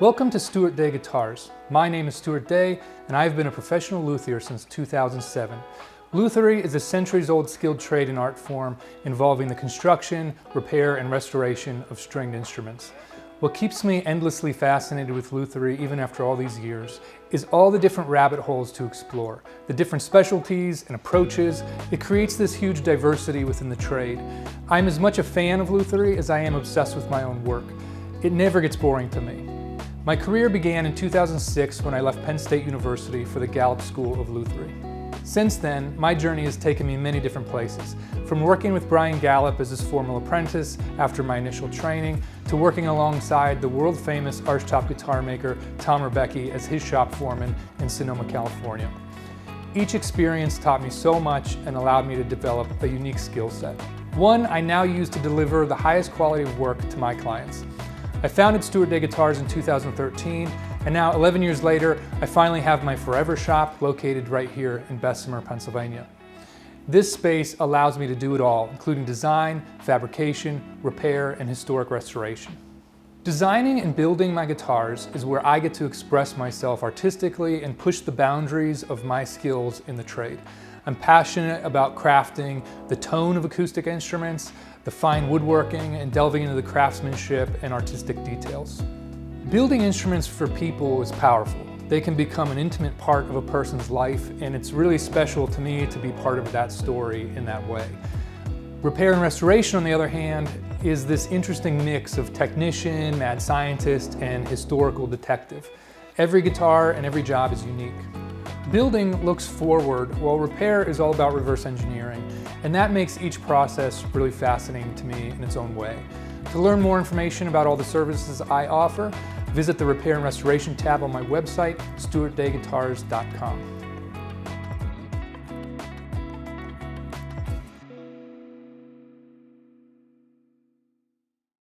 Welcome to Stuart Day Guitars. My name is Stuart Day, and I've been a professional luthier since 2007. Luthiery is a centuries-old skilled trade and art form involving the construction, repair, and restoration of stringed instruments. What keeps me endlessly fascinated with luthiery, even after all these years, is all the different rabbit holes to explore, the different specialties and approaches. It creates this huge diversity within the trade. I'm as much a fan of luthiery as I am obsessed with my own work. It never gets boring to me. My career began in 2006 when I left Penn State University for the Gallup School of Luthiery. Since then, my journey has taken me many different places, from working with Brian Gallup as his formal apprentice after my initial training, to working alongside the world-famous archtop guitar maker Tom Rebecki as his shop foreman in Sonoma, California. Each experience taught me so much and allowed me to develop a unique skill set. One I now use to deliver the highest quality of work to my clients. I founded Stuart Day Guitars in 2013, and now 11 years later, I finally have my forever shop located right here in Bessemer, Pennsylvania. This space allows me to do it all, including design, fabrication, repair, and historic restoration. Designing and building my guitars is where I get to express myself artistically and push the boundaries of my skills in the trade. I'm passionate about crafting the tone of acoustic instruments, the fine woodworking, and delving into the craftsmanship and artistic details. Building instruments for people is powerful. They can become an intimate part of a person's life, and it's really special to me to be part of that story in that way. Repair and restoration, on the other hand, is this interesting mix of technician, mad scientist, and historical detective. Every guitar and every job is unique. Building looks forward, while repair is all about reverse engineering, and that makes each process really fascinating to me in its own way. To learn more information about all the services I offer, visit the Repair and Restoration tab on my website, stuartdayguitars.com.